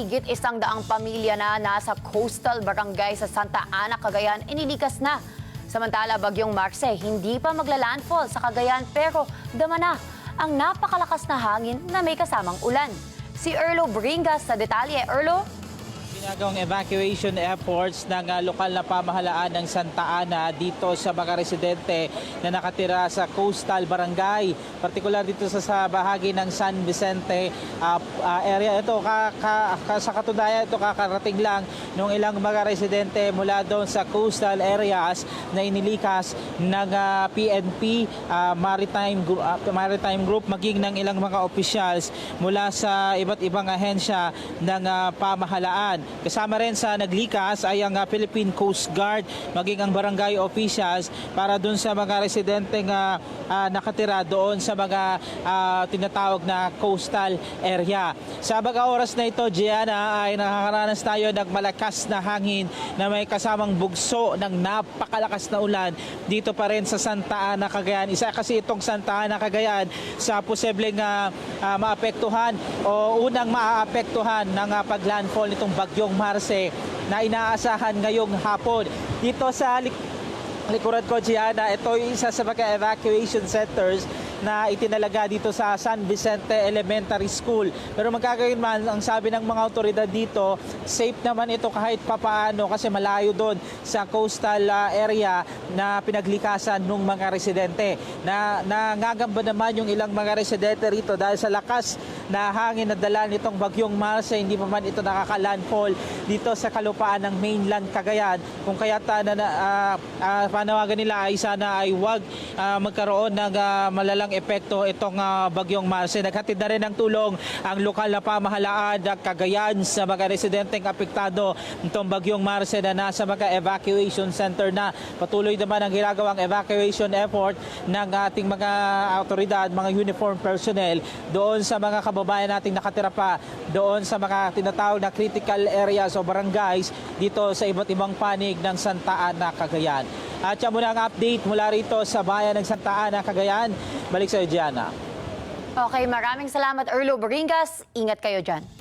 Higit 100 pamilya na nasa coastal barangay sa Santa Ana, Cagayan, inilikas na. Samantala, bagyong Marce hindi pa maglalandfall sa Cagayan pero dama na ang napakalakas na hangin na may kasamang ulan. Si Erlo Bringas sa detalye. Erlo? Ginagawang evacuation efforts ng lokal na pamahalaan ng Santa Ana dito sa mga residente na nakatira sa coastal barangay, partikular dito sa bahagi ng San Vicente area. Ito sa katunayan, ito kakarating lang ng ilang mga residente mula doon sa coastal areas na inilikas ng PNP Maritime Group maging ng ilang mga officials mula sa iba't ibang ahensya ng pamahalaan. Kasama rin sa naglikas ay ang Philippine Coast Guard maging ang barangay officials para doon sa mga residenteng nakatira doon sa mga tinatawag na coastal area. Sa mga oras na ito, Gianna, ay nakakaranas tayo ng malakas na hangin na may kasamang bugso ng napakalakas na ulan dito pa rin sa Santa Ana, Cagayan. Isa kasi itong Santa Ana, Cagayan sa posibleng maapektuhan o unang maaapektuhan ng paglandfall nitong bagyong Marce na inaasahan ngayong hapon. Dito sa likuran ko, Gianna, ito yung isa sa mga evacuation centers na itinalaga dito sa San Vicente Elementary School. Pero magkagayon man, ang sabi ng mga otoridad dito, safe naman ito kahit papaano kasi malayo doon sa coastal area na pinaglikasan ng mga residente. Nangangamba naman yung ilang mga residente rito dahil sa lakas na hangin na dala nitong bagyong Marce, hindi pa man ito nakaka-landfall dito sa kalupaan ng mainland Cagayan. Kung kaya panawagan nila ay sana ay huwag magkaroon ng malalang epekto itong bagyong Marce. Naghatid na rin ng tulong ang lokal na pamahalaan ng Cagayan sa mga residenteng apektado nitong bagyong Marce na nasa mga evacuation center na. Patuloy naman ang ginagawang evacuation effort ng ating mga autoridad, mga uniform personnel doon sa mga kababayan nating nakatira pa doon sa mga tinatawag na critical areas o barangays dito sa iba't ibang panig ng Santa Ana, Cagayan. At yan muna ang update mula rito sa bayan ng Santa Ana, Cagayan. Balik sa iyo, Gianna. Okay, maraming salamat, Erlo Bringas. Ingat kayo dyan.